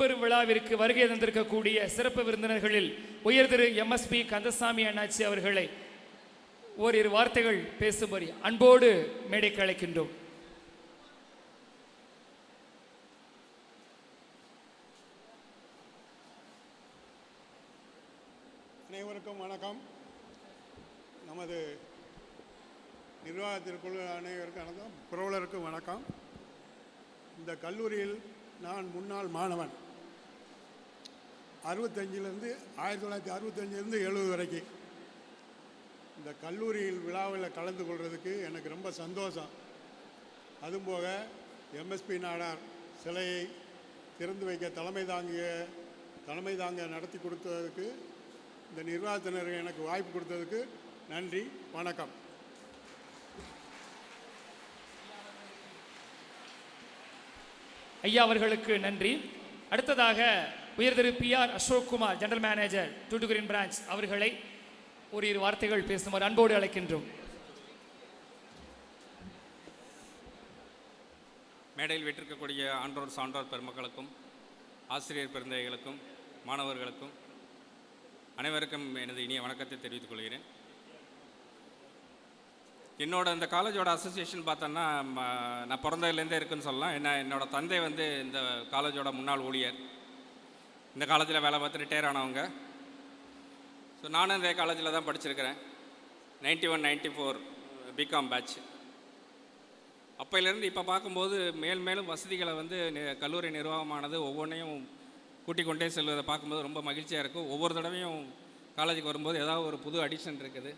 ஐம்பெரும் விழாவிற்கு வருகை தந்திருக்கக்கூடிய சிறப்பு விருந்தினர்களில் உயர் திரு MSP கந்தசாமி அண்ணாச்சி அவர்களை ஓரிரு வார்த்தைகள் பேசும்படி அன்போடு மேடைக்கு அழைக்கின்றோம். அனைவருக்கும் வணக்கம். நமது நிர்வாகத்திற்குழு அனைவருக்கும் வணக்கம், புரவலருக்கும் வணக்கம். இந்த கல்லூரியில் நான் முன்னாள் மாணவன். 1965 70 வரைக்கும் இந்த கல்லூரியில் விழாவில் கலந்து கொள்வதுக்கு எனக்கு ரொம்ப சந்தோஷம். அதுபோக MSP நாடார் சிலையை திறந்து வைக்க தலைமை தாங்க நடத்தி கொடுத்ததுக்கு இந்த நிர்வாகத்தினர் எனக்கு வாய்ப்பு கொடுத்ததுக்கு நன்றி, வணக்கம். ஐயா அவர்களுக்கு நன்றி. அடுத்ததாக உயர் Thiru PR Ashokkumar, general manager Tuticorin branch அவர்களை ஓரிரு வார்த்தைகள் பேசுமாறு அன்போடு அழைக்கின்றோம். மேடையில் வீட்டிருக்கக்கூடிய ஆன்றோர் சான்றோர் பெருமக்களுக்கும் ஆசிரியர் பெருந்தைகளுக்கும் மாணவர்களுக்கும் அனைவருக்கும் எனது இனிய வணக்கத்தை தெரிவித்துக் கொள்கிறேன். என்னோட இந்த காலேஜோட அசோசியேஷன் பார்த்தோன்னா நான் பிறந்ததுலேருந்தே இருக்குன்னு சொல்லலாம். என்னோட தந்தை வந்து இந்த காலேஜோட முன்னாள் ஊழியர், இந்த காலேஜில் வேலை பார்த்து ரிட்டையர் ஆனவங்க. ஸோ நானும் இந்த காலேஜில் தான் படிச்சிருக்கிறேன். 91 94 பிகாம் பேட்ச். அப்போலேருந்து இப்போ பார்க்கும்போது மேலும் வசதிகளை வந்து கல்லூரி நிர்வாகமானது ஒவ்வொன்றையும் கூட்டிக் கொண்டே செல்வதை பார்க்கும்போது ரொம்ப மகிழ்ச்சியாக இருக்கும். ஒவ்வொரு தடவையும் காலேஜுக்கு வரும்போது ஏதாவது ஒரு புது அடிஷன் இருக்குது.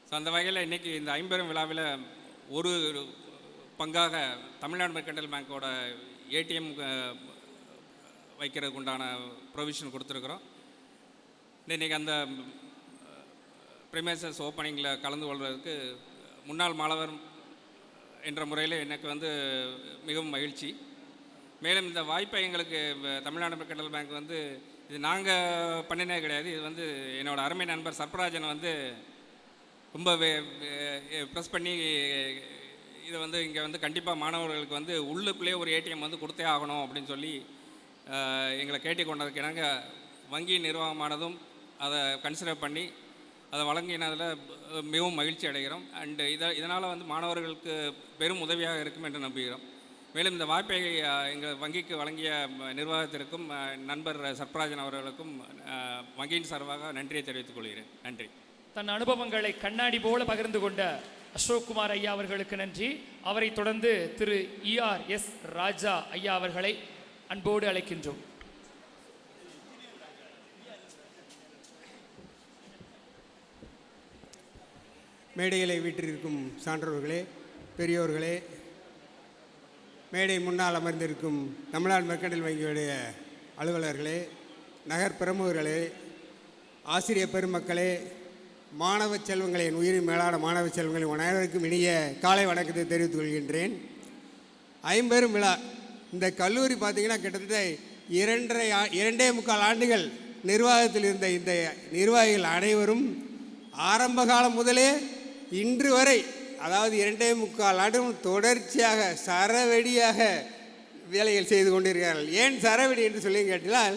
ஸோ அந்த வகையில் இன்றைக்கி இந்த ஐம்பெரும் விழாவில் ஒரு பங்காக தமிழ்நாடு மெர்கன்டைல் பேங்க்கோட ATM வைக்கிறதுக்கு உண்டான ப்ரொவிஷன் கொடுத்துருக்குறோம். இன்றைக்கி அந்த ப்ரிமைசஸ் ஓப்பனிங்கில் கலந்து கொள்வதற்கு முன்னாள் மாணவர் என்ற முறையில் எனக்கு வந்து மிகவும் மகிழ்ச்சி. மேலும் இந்த வாய்ப்பை எங்களுக்கு தமிழ்நாடு மெர்கன்டைல் பேங்க் வந்து இது நாங்கள் பண்ணினே கிடையாது. இது வந்து என்னோடய அருமை நண்பர் சர்பராஜன் வந்து ரொம்ப ப்ரெஸ் பண்ணி இதை வந்து இங்கே வந்து கண்டிப்பாக மாணவர்களுக்கு வந்து உள்ளுக்குள்ளேயே ஒரு ATM வந்து கொடுத்தே ஆகணும் அப்படின்னு சொல்லி எங்களை கேட்டுக்கொண்டதுக்கு நாங்கள் வங்கி நிர்வாகமானதும் அதை கன்சிடர் பண்ணி அதை வழங்கினதில் மிகவும் மகிழ்ச்சி அடைகிறோம். அண்டு இதனால் வந்து மாணவர்களுக்கு பெரும் உதவியாக இருக்கும் என்று நம்புகிறோம். மேலும் இந்த வாய்ப்பை எங்கள் வங்கிக்கு வழங்கிய நிர்வாகத்திற்கும் நண்பர் சர்பராஜன் அவர்களுக்கும் வங்கியின் சார்பாக நன்றியை தெரிவித்துக் கொள்கிறேன். நன்றி. தன் அனுபவங்களை கண்ணாடி போல பகிர்ந்து கொண்ட அசோக்குமார் ஐயா அவர்களுக்கு நன்றி. அவரை தொடர்ந்து திரு ERS ராஜா ஐயா அவர்களை அன்போடு அழைக்கின்றோம். மேடைகளை வீற்றிருக்கும் சான்றோர்களே, பெரியோர்களே, மேடை முன்னால் அமர்ந்திருக்கும் தமிழ்நாடு மெர்கன்டைல் வங்கியுடைய அலுவலர்களே, நகர் பிரமுகர்களே, ஆசிரியர் பெருமக்களே, மாணவ செல்வங்களின் உயிரின் மேலான மாணவ செல்வங்களின் அனைவருக்கும் இனிய காலை வணக்கத்தை தெரிவித்துக் கொள்கின்றேன். ஐம்பெரும் விழா இந்த கல்லூரி பார்த்திங்கன்னா கிட்டத்தட்ட 2.25 ஆண்டுகள் நிர்வாகத்தில் இருந்த இந்த நிர்வாகிகள் அனைவரும் ஆரம்ப காலம் முதலே இன்று வரை, அதாவது 2.25 ஆண்டுகள் தொடர்ச்சியாக சரவெடியாக வேலைகள் செய்து கொண்டிருக்கிறார்கள். ஏன் சரவெடி என்று சொல்லி கேட்டால்,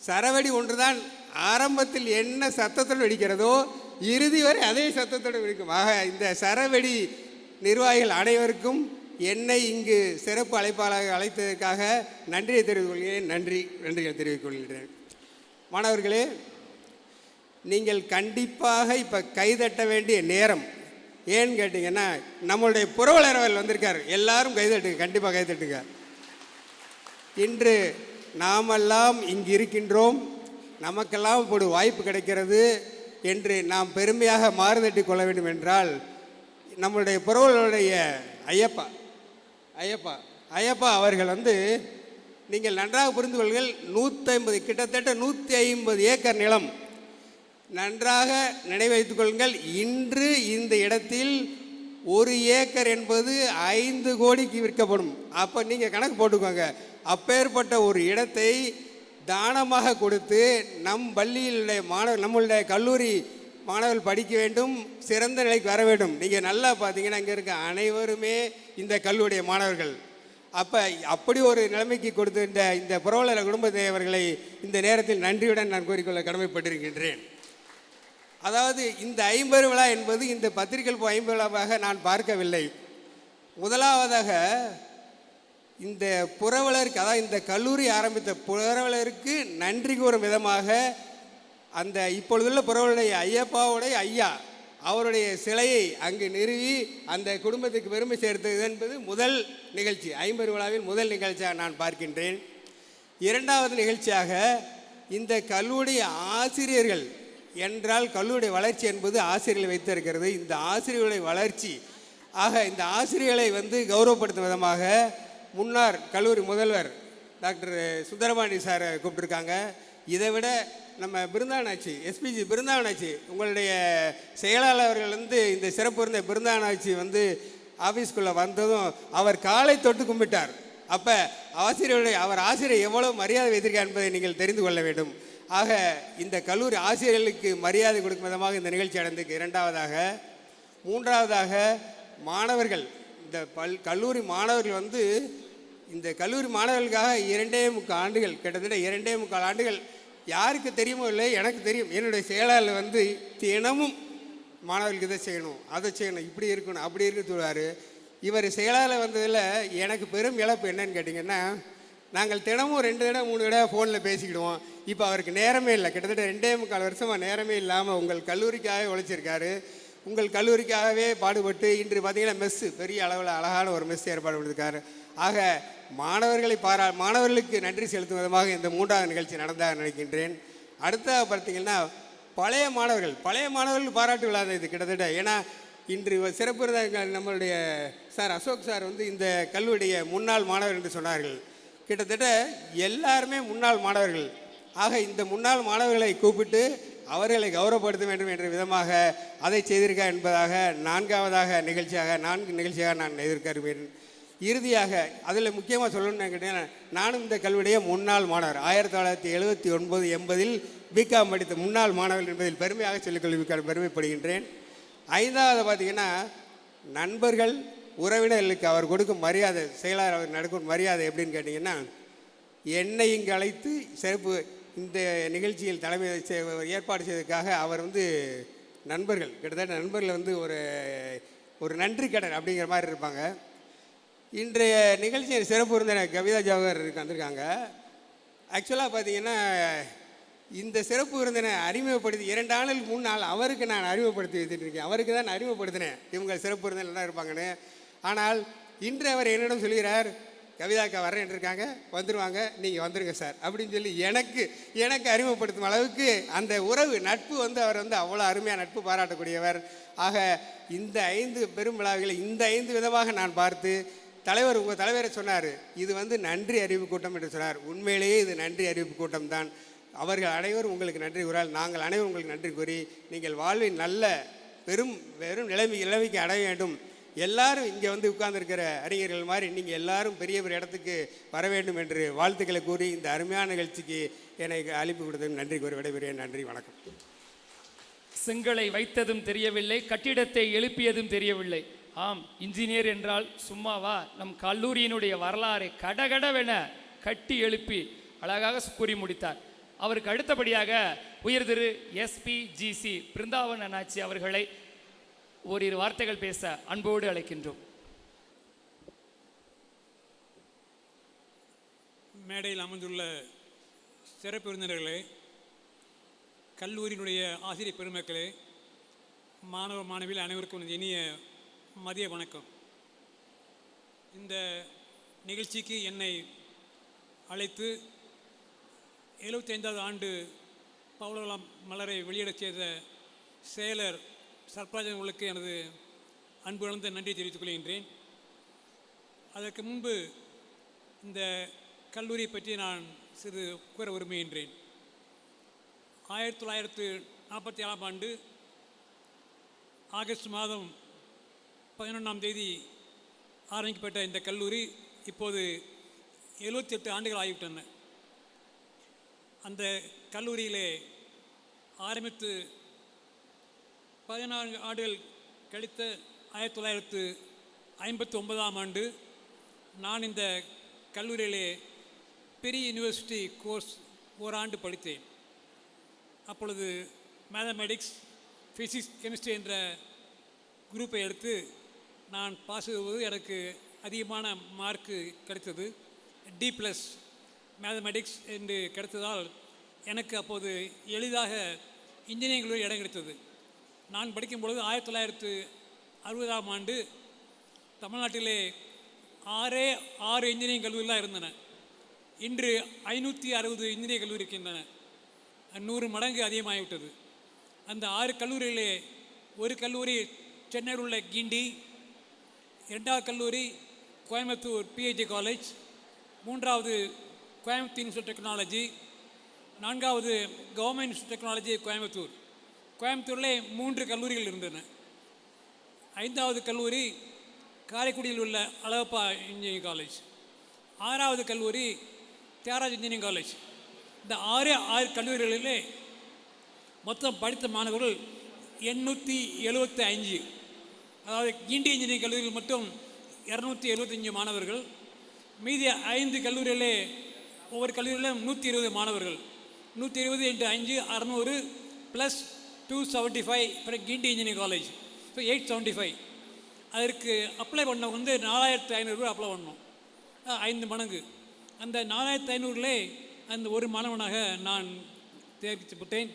சரவெடி ஒன்றுதான் ஆரம்பத்தில் என்ன சத்தத்தோடு வெடிக்கிறதோ இறுதி வரை அதே சத்தத்தோடு வெடிக்கும். ஆக இந்த சரவெடி நிர்வாகிகள் அனைவருக்கும் என்னை இங்கு சிறப்பு அழைப்பாளராக அழைத்ததற்காக நன்றியை தெரிவித்துக் கொள்கிறேன். நன்றியை தெரிவித்துக் கொள்கிறேன். மாணவர்களே, நீங்கள் கண்டிப்பாக இப்போ கைதட்ட வேண்டிய நேரம். ஏன்னு கேட்டிங்கன்னா, நம்மளுடைய புரவலர் அவர்கள் வந்திருக்கார். எல்லாரும் கைதட்டுங்க, கண்டிப்பாக கைதட்டுங்க. இன்று நாமெல்லாம் இங்கு இருக்கின்றோம், நமக்கெல்லாம் இப்படி வாய்ப்பு கிடைக்கிறது என்று நாம் பெருமையாக மாறுதட்டி கொள்ள வேண்டும் என்றால், நம்மளுடைய புரவலருடைய ஐயப்பா அவர்கள் வந்து நீங்கள் நன்றாக புரிந்து கொள்ளுங்கள், 150 கிட்டத்தட்ட 150 ஏக்கர் நிலம். நன்றாக நினைவு வைத்துக் கொள்ளுங்கள். இன்று இந்த இடத்தில் 1 ஏக்கர் என்பது 5 கோடிக்கு விற்கப்படும். அப்போ நீங்கள் கணக்கு போட்டுக்கோங்க. அப்பேற்பட்ட ஒரு இடத்தை தானமாக கொடுத்து நம் பள்ளியிலுடைய நம்மளுடைய கல்லூரி மாணவர்கள் படிக்க வேண்டும், சிறந்த நிலைக்கு வர வேண்டும். நீங்கள் நல்லா பார்த்தீங்கன்னா இங்கே இருக்க அனைவருமே இந்த கல்லூரிய மாணவர்கள். அப்போ அப்படி ஒரு நிலைமைக்கு கொடுத்த இந்த புரவலர் குடும்பத்தவர்களை இந்த நேரத்தில் நன்றியுடன் நான் கூறிக்கொள்ள கடமைப்பட்டிருக்கின்றேன். அதாவது இந்த 50 விழா என்பது இந்த பத்திரிகை 50 விழாவாக நான் பார்க்கவில்லை. முதலாவதாக இந்த புரவலருக்கு, அதாவது இந்த கல்லூரி ஆரம்பித்த புரவலருக்கு நன்றி கூறும் விதமாக அந்த இப்பொழுதுள்ள புரவலுடைய ஐயப்பாவுடைய ஐயா அவருடைய சிலையை அங்கு நிறுவி அந்த குடும்பத்துக்கு பெருமை சேர்த்தது என்பது முதல் நிகழ்ச்சி, 50 விழாவில் முதல் நிகழ்ச்சியாக நான் பார்க்கின்றேன். இரண்டாவது நிகழ்ச்சியாக இந்த கல்லூரி ஆசிரியர்கள் என்றால் கல்லூரியுடைய வளர்ச்சி என்பது ஆசிரியர்களை வைத்திருக்கிறது. இந்த ஆசிரியர்களுடைய வளர்ச்சி ஆக இந்த ஆசிரியர்களை கௌரவப்படுத்தும் விதமாக முன்னாள் கல்லூரி முதல்வர் டாக்டர் சுந்தரபாண்டி சாரை கூப்பிட்டுருக்காங்க. இதை விட நம்ம பிருந்தாவனாச்சி எஸ்பிஜி பிருந்தாவனாச்சி உங்களுடைய செயலாளர்கள் இந்த சிறப்பு இருந்த பிருந்தாவனாச்சி ஆஃபீஸ்க்குள்ளே வந்ததும் அவர் காலை தொட்டு கும்பிட்டார். அப்போ அவர் ஆசிரியர் எவ்வளோ மரியாதை வைத்திருக்கார் என்பதை நீங்கள் தெரிந்து கொள்ள வேண்டும். ஆக இந்த கல்லூரி ஆசிரியர்களுக்கு மரியாதை கொடுக்கும் விதமாக இந்த நிகழ்ச்சி நடந்திருக்கு. இரண்டாவதாக, மூன்றாவதாக மாணவர்கள், இந்த கல்லூரி மாணவர்கள் இந்த கல்லூரி மாணவர்களுக்காக 2.25 ஆண்டுகள், கிட்டத்தட்ட 2.25 ஆண்டுகள், யாருக்கு தெரியுமோ இல்லை, எனக்கு தெரியும். என்னுடைய செயலாளர் தினமும் மாணவர்களுக்கு இதை செய்யணும், அதை செய்யணும், இப்படி இருக்கணும், அப்படி இருக்கு சொல்லுவார். இவர் செயலாளர் வந்ததில் எனக்கு பெரும் இழப்பு என்னன்னு கேட்டிங்கன்னா, நாங்கள் தினமும் 2 தடவை 3 தடவை ஃபோனில் பேசிக்கிடுவோம். இப்போ அவருக்கு நேரமே இல்லை. கிட்டத்தட்ட 2.25 வருஷமாக நேரமே இல்லாமல் உங்கள் கல்லூரிக்காகவே உழைச்சிருக்காரு. உங்கள் கல்லூரிக்காகவே பாடுபட்டு இன்று பார்த்திங்கன்னா மெஸ்ஸு பெரிய அளவில் அழகான ஒரு மெஸ் ஏற்பாடு பண்ணியிருக்காரு. ஆக மாணவர்களுக்கு நன்றி செலுத்தும் விதமாக இந்த 3வது நிகழ்ச்சி நடந்தாக நினைக்கின்றேன். அடுத்ததாக பார்த்திங்கன்னா பழைய மாணவர்கள் பாராட்டு விழா இது கிட்டத்தட்ட. ஏன்னா இன்று சிறப்பு விருந்தினர்கள் நம்மளுடைய சார் அசோக் சார் இந்த கல்லூரிய முன்னாள் மாணவர் என்று சொன்னார்கள். கிட்டத்தட்ட எல்லாருமே முன்னாள் மாணவர்கள். ஆக இந்த முன்னாள் மாணவர்களை கூப்பிட்டு அவர்களை கௌரவப்படுத்த வேண்டும் என்ற விதமாக அதை செய்திருக்கா என்பதாக 4வது நிகழ்ச்சியாக நான் எதிர்க்கிறேன். இறுதியாக அதில் முக்கியமாக சொல்லணும்னு கேட்டீங்கன்னா, நானும் இந்த கல்வியுடைய முன்னாள் மாணவர். 1979-80 பிகாம் படித்த முன்னாள் மாணவர்கள் என்பதில் பெருமையாக சொல்லிக்கொள்வதற்கு பெருமைப்படுகின்றேன். 5வது பார்த்திங்கன்னா, நண்பர்கள் உறவினர்களுக்கு அவர் கொடுக்கும் மரியாதை, செயலாளர் அவர் நடக்கும் மரியாதை எப்படின்னு கேட்டிங்கன்னா, என்னை இங்கு அழைத்து சிறப்பு இந்த நிகழ்ச்சியில் தலைமை ஏற்பாடு செய்வதற்காக அவர் நண்பர்கள், கிட்டத்தட்ட நண்பர்கள் ஒரு நன்றி கடன் அப்படிங்கிற மாதிரி இருப்பாங்க. இன்றைய நிகழ்ச்சியின் சிறப்பு விருந்தினர் கவிதா ஜவஹர் வந்திருக்காங்க. ஆக்சுவலாக பார்த்தீங்கன்னா இந்த சிறப்பு விருந்தினை அறிமுகப்படுத்தி 2 ஆண்டுகளுக்கு முன்னால் அவருக்கு நான் அறிமுகப்படுத்தி வைத்துட்டு அவருக்கு தான் அறிமுகப்படுத்தினேன் இவங்க சிறப்பு விருந்தினர் இருப்பாங்கன்னு. ஆனால் இன்று அவர் என்னிடம் சொல்கிறார், கவிதாக்கா வரேன் இருக்காங்க, வந்துடுவாங்க, நீங்கள் வந்துடுங்க சார் அப்படின்னு சொல்லி எனக்கு அறிமுகப்படுத்தும் அளவுக்கு அந்த உறவு நட்பு அவர் அவ்வளோ அருமையாக நட்பு பாராட்டக்கூடியவர். ஆக இந்த 5 பெரும் விழாக்களை இந்த 5 விதமாக நான் பார்த்து உங்கள் தலைவரை சொன்னார், இது நன்றி அறிவிப்பு கூட்டம் என்று சொன்னார். உண்மையிலேயே இது நன்றி அறிவிப்பு கூட்டம் தான். அவர்கள் அனைவரும் உங்களுக்கு நன்றி கூறால் நாங்கள் அனைவரும் உங்களுக்கு நன்றி கூறி நீங்கள் வாழ்வின் நல்ல வெறும் நிலைமைக்கு அடைய வேண்டும். எல்லாரும் இங்கே உட்கார்ந்துருக்கிற அறிஞர்கள் மாதிரி நீங்கள் எல்லாரும் பெரிய இடத்துக்கு வர வேண்டும் என்று வாழ்த்துக்களை கூறி இந்த அருமையான நிகழ்ச்சிக்கு எனக்கு அழைப்பு கொடுத்தது நன்றி கூறி விடைபெறுகிறேன். நன்றி, வணக்கம். செங்கலை வைத்ததும் தெரியவில்லை, கட்டிடத்தை எழுப்பியதும் தெரியவில்லை. ஆம், இன்ஜினியர் என்றால் சும்மாவா? நம் கல்லூரியினுடைய வரலாறை கடகடவென கட்டி எழுப்பி அழகாக கூறி முடித்தார். அவருக்கு அடுத்தபடியாக உயர் திரு எஸ்பிஜிசி பிருந்தாவன் அண்ணாச்சி அவர்களை ஓரிரு வார்த்தைகள் பேச அன்போடு அழைக்கின்றோம். மேடையில் அமர்ந்துள்ள சிறப்பு விருந்தினர்களே, கல்லூரியினுடைய ஆசிரியர் பெருமக்களே, மாணவ மாணவிகள் அனைவருக்கும் இனிய மதிய வணக்கம். இந்த நிகழ்ச்சிக்கு என்னை அழைத்து 75வது ஆண்டு பவள மலரை வெளியிடச் செய்த செயலர் சர்பராஜன் அவர்களுக்கு எனது அன்பு கலந்த நன்றி தெரிவித்துக் கொள்கின்றேன். அதற்கு முன்பு இந்த கல்லூரியை பற்றி நான் சிறு கூற விரும்புகின்றேன். 1947ஆம் ஆண்டு ஆகஸ்ட் மாதம் 11ஆம் தேதி ஆரம்பிக்கப்பட்ட இந்த கல்லூரி இப்போது 78 ஆண்டுகள் ஆகிவிட்டன. அந்த கல்லூரியிலே ஆரம்பித்து 14 ஆண்டுகள் கழித்த 1959ஆம் ஆண்டு நான் இந்த கல்லூரியிலே பெரிய யூனிவர்சிட்டி கோர்ஸ் ஓராண்டு படித்தேன். அப்பொழுது மேத்தமேட்டிக்ஸ், ஃபிசிக்ஸ், கெமிஸ்ட்ரி என்ற குரூப்பை எடுத்து நான் பாஸ் செய்வது எனக்கு அதிகமான மார்க்கு கிடைத்தது. D+ மேத்தமேட்டிக்ஸ் என்று கிடைத்ததால் எனக்கு அப்போது எளிதாக இன்ஜினியரிங் கல்லூரி இடம் கிடைத்தது. நான் படிக்கும் பொழுது 1960ஆம் ஆண்டு தமிழ்நாட்டிலே 6 இன்ஜினியரிங் கல்லூரிலாம் இருந்தன. இன்று 560 இன்ஜினியரிங் கல்லூரி இருக்கின்றன. 100 மடங்கு அதிகமாகிவிட்டது. அந்த 6 கல்லூரியிலே ஒரு கல்லூரி சென்னையில் உள்ள கிண்டி, 2வது கல்லூரி கோயம்புத்தூர் PIT காலேஜ், 3வது கோயம்புத்தூர் இன்ஸ்டியூட் டெக்னாலஜி, 4வது கவர்மெண்ட் இன்ஸ்டியூட் டெக்னாலஜி கோயம்புத்தூர். கோயம்புத்தூரிலே 3 கல்லூரிகள் இருந்தன. 5வது கல்லூரி காரைக்குடியில் உள்ள அழகப்பா இன்ஜினியரிங் காலேஜ், 6வது கல்லூரி தியாகராஜ் இன்ஜினியரிங் காலேஜ். இந்த 6 கல்லூரிகளிலே மொத்தம் படித்த மாணவர்கள் 875. அதாவது கிண்டி இன்ஜினியரிங் கல்லூரியில் மட்டும் 275 மாணவர்கள். மீதி 5 கல்லூரிகளே ஒவ்வொரு கல்லூரியிலும் 120 மாணவர்கள். 120 × 5 600 ப்ளஸ் 275 அப்புறம் கிண்டி இன்ஜினியரிங் காலேஜ். ஸோ 875. அதற்கு அப்ளை பண்ணவங்க வந்து 4500 அப்ளை பண்ணோம், 5 மடங்கு. அந்த 4500லே அந்த ஒரு மாணவனாக நான் தேர்ந்தெடுக்கப்பட்டேன்.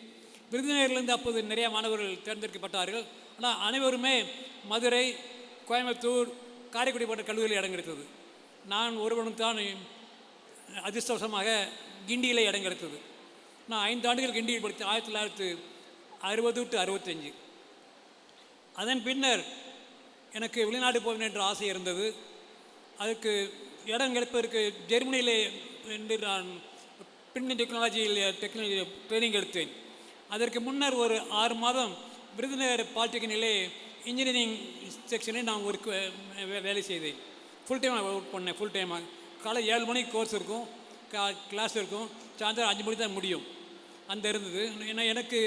விருதுநகர்லேருந்து அப்போது நிறைய மாணவர்கள் தேர்ந்தெடுக்கப்பட்டார்கள். ஆனால் அனைவருமே மதுரை, கோயம்புத்தூர், காரைக்குடி போன்ற கல்லூரியில் இடம் கிடைத்தது. நான் ஒருவனுக்கு தான் அதிர்ஷ்டவசமாக கிண்டியில் இடம் கிடைத்தது. நான் 5 ஆண்டுகள் கிண்டியில் படித்தேன், 1960 to 65. அதன் பின்னர் எனக்கு வெளிநாடு போக வேண்டும் என்ற ஆசை இருந்தது. அதுக்கு இடம் கிடைப்பதற்கு ஜெர்மனியிலே என்று நான் பின் டெக்னாலஜியில் ட்ரைனிங் எடுத்தேன். அதற்கு முன்னர் ஒரு 6 மாதம் விருதுநகர் பாலிடெக்னிக்கிலே இன்ஜினியரிங் செக்ஷனில் நான் ஒரு வேலை செய்தேன். ஃபுல் டைமாக ஒர்க் பண்ணேன். ஃபுல் டைமாக காலை 7 மணிக்கு கோர்ஸ் இருக்கும், கிளாஸ் இருக்கும், சாயந்தரம் 5 மணிக்கு தான் முடியும். அந்த இருந்தது. ஏன்னா எனக்கு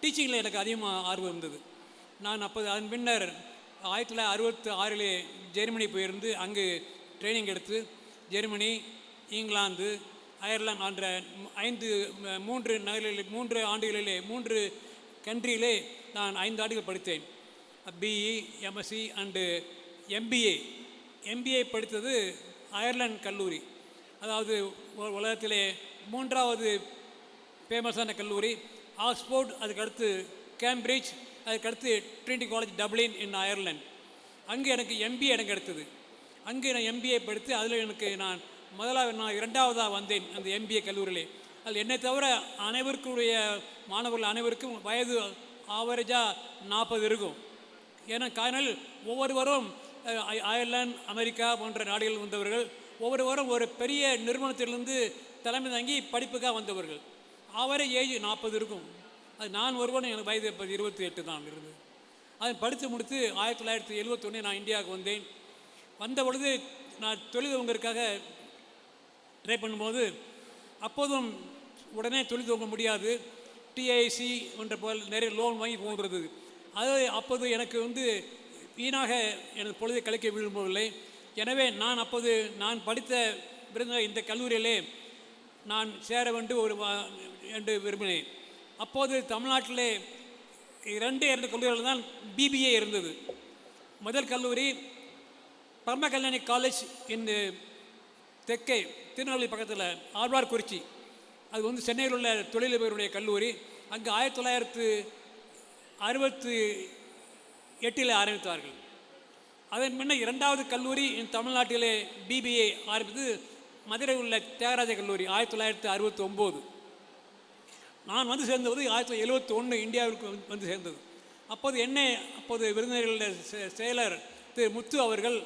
டீச்சிங்கில் எனக்கு அதிகமாக ஆர்வம் இருந்தது. நான் அப்போது அதன் பின்னர் 1966 ஜெர்மனி போயிருந்து அங்கு ட்ரைனிங் எடுத்து ஜெர்மனி, இங்கிலாந்து, அயர்லாந்து என்ற 3 ஆண்டுகளிலே 3 கண்ட்ரியிலே நான் 5 ஆண்டுகள் படித்தேன். BE, MSc and MBA. MBA படித்தது அயர்லாந்து கல்லூரி. அதாவது உலகத்திலே 3வது ஃபேமஸான கல்லூரி. ஆக்ஸ்போர்ட், அதுக்கடுத்து கேம்பிரிட்ஜ், அதுக்கடுத்து ட்ரினிட்டி காலேஜ் டப்ளின் இன் அயர்லாந்து. அங்கே எனக்கு MBA இடம் கிடைத்தது. அங்கே நான் MBA படித்து அதில் எனக்கு நான் 2வதாக வந்தேன் அந்த MBA கல்லூரியிலே. அதில் என்னை தவிர அனைவருக்குடைய மாணவர்கள் அனைவருக்கும் வயது ஆவரேஜாக 40 இருக்கும். ஏன்னா காரணம் ஒவ்வொருவரும் அயர்லாந்து, அமெரிக்கா போன்ற நாடுகளில் வந்தவர்கள், ஒவ்வொருவரும் ஒரு பெரிய நிறுவனத்திலிருந்து தலைமை தாங்கி படிப்புக்காக வந்தவர்கள். ஆவரேஜ் ஏஜ் 40 இருக்கும். அது நான் ஒருவன், எனக்கு வயது 28 தான் இருந்தது. அதை படித்து முடித்து 1971 நான் இந்தியாவுக்கு வந்தேன். வந்த பொழுது நான் தொழில் துவங்கறதுக்காக ட்ரை பண்ணும்போது அப்போதும் உடனே தொழில் துவங்க முடியாது. TIC என்ற போல் நிறைய லோன் வாங்கி போகிறது. அது அப்போது எனக்கு வந்து வீணாக எனது பொழுதை கழிக்க விரும்பவில்லை. எனவே நான் அப்போது நான் படித்த இந்த கல்லூரியிலே நான் சேர வேண்டும் என்று விரும்பினேன். அப்போது தமிழ்நாட்டிலே 2 கல்லூரிகள் தான் BBA இருந்தது. முதல் கல்லூரி பரம கல்யாணி காலேஜ் இந்த தெற்கே திருநெல்வேலி பக்கத்தில் ஆழ்வார்குறிச்சி. அது வந்து சென்னையில் உள்ள தொழிலதிபருடைய கல்லூரி. அங்கே 1968 ஆரம்பித்தார்கள். அதன் முன்னர் 2வது கல்லூரி தமிழ்நாட்டிலே BBA ஆரம்பித்து மதுரை உள்ள தியாகராஜ கல்லூரி 1969. நான் வந்து சேர்ந்தது 1971 இந்தியாவிற்கு வந்து சேர்ந்தது. அப்போது விருதுநகரில் செயலர் திரு முத்து அவர்கள்,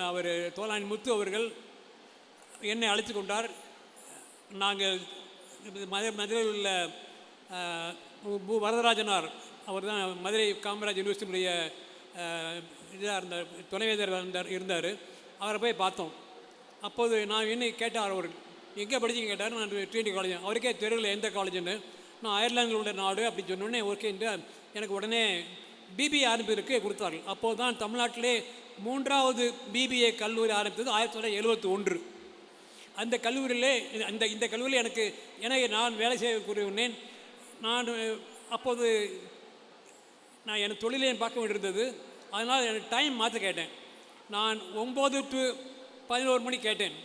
அவர் தோலானி முத்து அவர்கள் என்னை அழைத்து கொண்டார். நாங்கள் மதுரையில் உள்ள வரதராஜனார், அவர் தான் மதுரை காமராஜ் யூனிவர்சிட்டியுடைய இதாக இருந்தார், துணைவேந்தர் இருந்தார். அவரை போய் பார்த்தோம். அப்போது நான் என்ன கேட்டார், அவர் எங்கே படிச்சிங்க கேட்டார். நான் ட்ரினிட்டி காலேஜ். அவருக்கே தெரியல எந்த காலேஜுன்னு. நான் அயர்லாந்தில் உள்ள நாடு அப்படி சொன்னோடனே ஓகேன்ட்டு எனக்கு உடனே பிபிஏ ஆரம்பிப்பதற்கு கொடுத்தார்கள். அப்போது தான் தமிழ்நாட்டிலே 3வது பிபிஏ கல்லூரி ஆரம்பித்தது 1971. அந்த கல்லூரியிலே இந்த கல்லூரியில் எனக்கு நான் வேலை செய்யக்கூடியவனேன். நான் அப்போது என் தொழிலை பார்க்க வேண்டியிருந்தது. அதனால் எனக்கு டைம் மாற்ற கேட்டேன். நான் 9 to 11 மணி கேட்டேன்.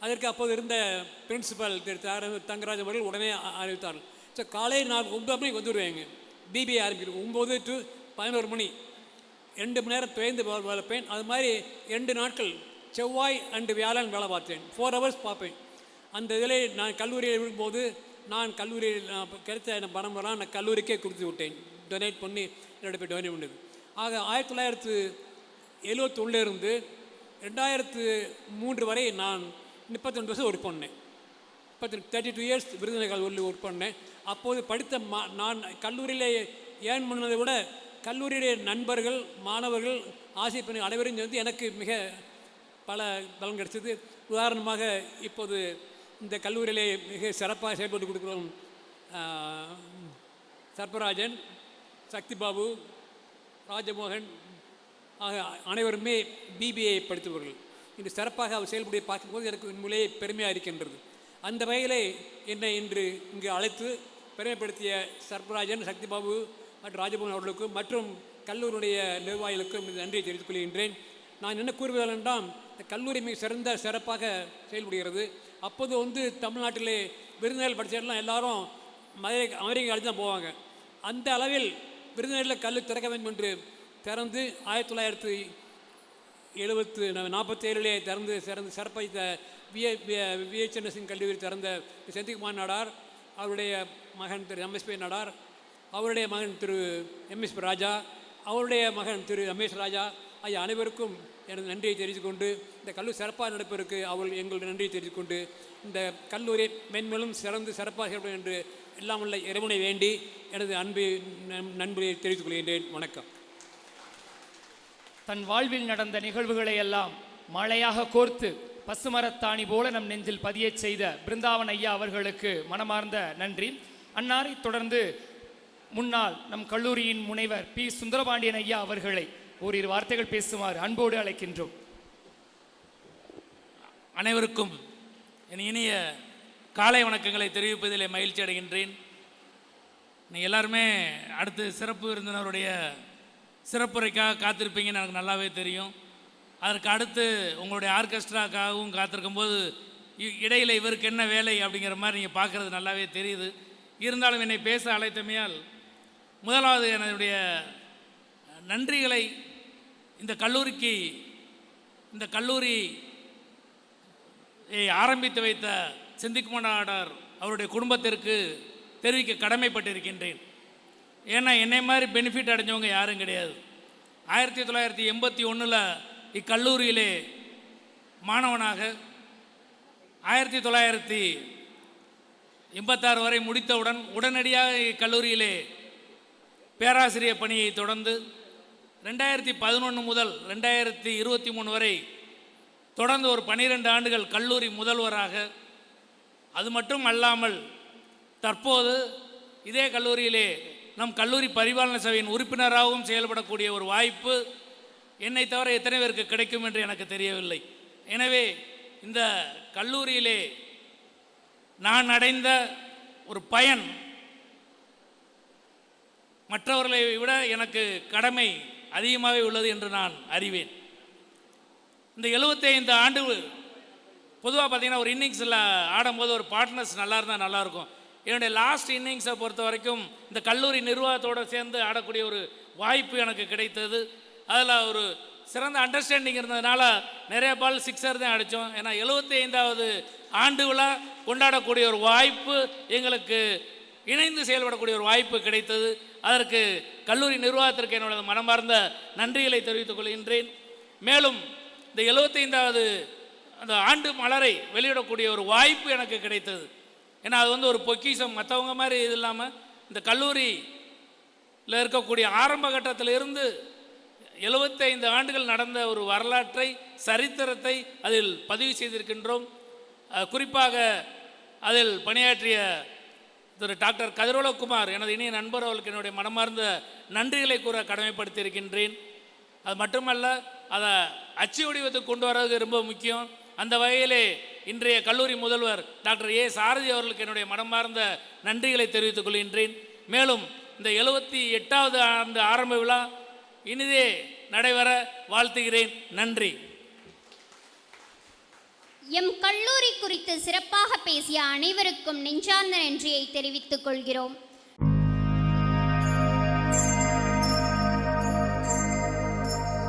அதற்கு அப்போது இருந்த பிரின்சிபல் தங்கராஜ் அவர்கள் உடனே அறிவித்தார்கள். ஸோ காலையில் நான் 9 மணிக்கு வந்துடுவேங்க. பிபிஏ ஆரம்பிக்கிறேன் 9 to 11 மணி, 2 மணி நேரம் துவைந்து வளர்ப்பேன். அது மாதிரி 2 நாட்கள் செவ்வாய் அண்டு வியாழன் வேலை பார்த்தேன். 4 hours பார்ப்பேன். அந்த இதில் நான் கல்லூரியில் இருக்கும்போது கல்லூரியில் கிடைத்த பணமெல்லாம் நான் கல்லூரிக்கே கொடுத்து விட்டேன். டொனேட் பண்ணி என்னோட போய் டொனேட் பண்ணது. ஆக 1971 இருந்து 2003 வரை நான் 32 வருஷம் ஒர்க் பண்ணேன். 32 இயர்ஸ் விருதுநகர் கல்லூரியில் ஒர்க் பண்ணேன். அப்போது படித்த நான் கல்லூரியில் ஏர்ன் பண்ணதை விட கல்லூரியுடைய நண்பர்கள், மாணவர்கள், ஆசிரியர் அனைவரும் வந்து எனக்கு மிக பல பலன் கிடைச்சது. உதாரணமாக இப்போது இந்த கல்லூரியிலே மிக சிறப்பாக செயல்பட்டு கொடுக்குறோம் சர்பராஜன், சக்தி பாபு, ராஜமோகன் ஆக அனைவருமே பிபிஏ படித்தவர்கள். இன்று சிறப்பாக அவர் செயல்பட பார்க்கும்போது எனக்கு உண்மையிலேயே பெருமையாக இருக்கின்றது. அந்த வகையிலே என்னை இன்று இங்கு அழைத்து பெருமைப்படுத்திய சர்பராஜன், சக்தி பாபு மற்றும் ராஜமோகன் அவர்களுக்கும் மற்றும் கல்லூரியுடைய நிர்வாகிகளுக்கும் நன்றியை தெரிவித்துக் கொள்கின்றேன். நான் என்ன கூறுவதால் என்றால், இந்த கல்லூரி மிக சிறப்பாக செயல்படுகிறது. அப்போது வந்து தமிழ்நாட்டிலே விருதுநகர் படித்தவர்கள்லாம் எல்லாரும் அமெரிக்கா காலேஜ் தான் போவாங்க. அந்த அளவில் விருதுநகரில் கல்லூரி திறக்க வேண்டும் என்று திறந்து 1947 திறந்து சிறப்பித்த விஎச்என்எஸ்சின் கல்லூரி திறந்த செந்தில்குமார் நாடார், அவருடைய மகன் திரு எம்எஸ்பி நாடார், அவருடைய மகன் திரு எம்எஸ்பி ராஜா, அவருடைய மகன் திரு ரமேஷ் ராஜா ஆகிய அனைவருக்கும் எனது நன்றியை தெரிவித்துக்கொண்டு, இந்த கல்லூரி சிறப்பாக நடப்பதற்கு அவர்கள் எங்களுடைய நன்றியை தெரிவித்துக்கொண்டு, இந்த கல்லூரி மென்மேலும் சிறப்பாக செயல்படும் என்று எல்லாம் உள்ள இறைவனை வேண்டி எனது நன்றியை தெரிவித்துக் கொள்கின்றேன். வணக்கம். தன் வாழ்வில் நடந்த நிகழ்வுகளை எல்லாம் மழையாக கோர்த்து பசுமரத்தாணி போல நம் நெஞ்சில் பதியச் செய்த பிருந்தாவன் ஐயா அவர்களுக்கு மனமார்ந்த நன்றி. அன்னாரை தொடர்ந்து முன்னாள் நம் கல்லூரியின் முனைவர் பி சுந்தரபாண்டியன் ஐயா அவர்களை ஓரிரு வார்த்தைகள் பேசுமாறு அன்போடு அழைக்கின்றோம். அனைவருக்கும் என் இனிய காலை வணக்கங்களை தெரிவிப்பதிலே மகிழ்ச்சி அடைகின்றேன். நீங்கள் எல்லாருமே அடுத்து சிறப்பு விருந்தினருடைய சிறப்புரைக்காக காத்திருப்பீங்கன்னு எனக்கு நல்லாவே தெரியும். அதற்கு அடுத்து உங்களுடைய ஆர்கெஸ்ட்ராக்காகவும் காத்திருக்கும் போது இடையில் இவருக்கு என்ன வேலை அப்படிங்கிற மாதிரி நீங்கள் பார்க்குறது நல்லாவே தெரியுது. இருந்தாலும் என்னை பேச அழைத்தமையால் முதலாவது என்னுடைய நன்றிகளை இந்த கல்லூரி ஆரம்பித்து வைத்த செந்தில்குமார் நாடார் அவருடைய குடும்பத்திற்கு தெரிவிக்க கடமைப்பட்டிருக்கின்றேன். ஏன்னா என்னை மாதிரி பெனிஃபிட் அடைஞ்சவங்க யாரும் கிடையாது. 1981 இக்கல்லூரியிலே மாணவனாக 1986 வரை முடித்தவுடன் உடனடியாக இக்கல்லூரியிலே பேராசிரியர் பணியை தொடர்ந்து 2011 முதல் 2023 வரை தொடர்ந்து ஒரு 12 ஆண்டுகள் கல்லூரி முதல்வராக, அது மட்டும் அல்லாமல் தற்போது இதே கல்லூரியிலே நம் கல்லூரி பரிபாலன சபையின் உறுப்பினராகவும் செயல்படக்கூடிய ஒரு வாய்ப்பு என்னை தவிர எத்தனை பேருக்கு கிடைக்கும் என்று எனக்கு தெரியவில்லை. எனவே இந்த கல்லூரியிலே நான் அடைந்த ஒரு பயன் மற்றவர்களை விட எனக்கு கடமை அதிகமாகவே உள்ளது என்று நான் அறிவேன். இந்த 75 ஆண்டு பொதுவாக பார்த்திங்கன்னா ஒரு இன்னிங்ஸில் ஆடும்போது ஒரு பார்ட்னர்ஸ் நல்லா இருந்தால் நல்லாயிருக்கும். என்னுடைய லாஸ்ட் இன்னிங்ஸை பொறுத்த வரைக்கும் இந்த கல்லூரி நிர்வாகத்தோடு சேர்ந்து ஆடக்கூடிய ஒரு வாய்ப்பு எனக்கு கிடைத்தது. அதில் ஒரு சிறந்த அண்டர்ஸ்டாண்டிங் இருந்ததுனால நிறைய பால் சிக்ஸர் தான் அடித்தோம். ஏன்னா 75வது ஆண்டு விழா கொண்டாடக்கூடிய ஒரு வாய்ப்பு எங்களுக்கு இணைந்து செயல்படக்கூடிய ஒரு வாய்ப்பு கிடைத்தது. அதற்கு கல்லூரி நிர்வாகத்திற்கு என்னோட மனமார்ந்த நன்றிகளை தெரிவித்துக் கொள்கின்றேன். மேலும் இந்த 75வது அந்த ஆண்டு மலரை வெளியிடக்கூடிய ஒரு வாய்ப்பு எனக்கு கிடைத்தது. ஏன்னா அது வந்து ஒரு பொக்கிஷம். மற்றவங்க மாதிரி இது இல்லாமல் இந்த கல்லூரியில் இருக்கக்கூடிய ஆரம்ப கட்டத்திலிருந்து 75 ஆண்டுகள் நடந்த ஒரு வரலாற்றை, சரித்திரத்தை அதில் பதிவு செய்திருக்கின்றோம். குறிப்பாக அதில் பணியாற்றிய திரு டாக்டர் கதிரோலகுமார் எனது இனிய நண்பர் அவர்களுக்கு என்னுடைய மனமார்ந்த நன்றிகளை கூற கடமைப்படுத்தியிருக்கின்றேன். அது மட்டுமல்ல, அதை அச்சு வடிவத்துக்கு கொண்டு வர்றது ரொம்ப முக்கியம். அந்த வகையிலே இன்றைய கல்லூரி முதல்வர் டாக்டர் ஏ சாரதி அவர்களுக்கு என்னுடைய மனமார்ந்த நன்றிகளை தெரிவித்துக் கொள்கின்றேன். மேலும் இந்த 78வது ஆண்டு ஆரம்ப விழா இனிதே நடைபெற வாழ்த்துகிறேன். நன்றி. எம் கல்லூரி குறித்து சிறப்பாக பேசிய அனைவருக்கும் நெஞ்சார்ந்த நன்றியை தெரிவித்துக் கொள்கிறோம்.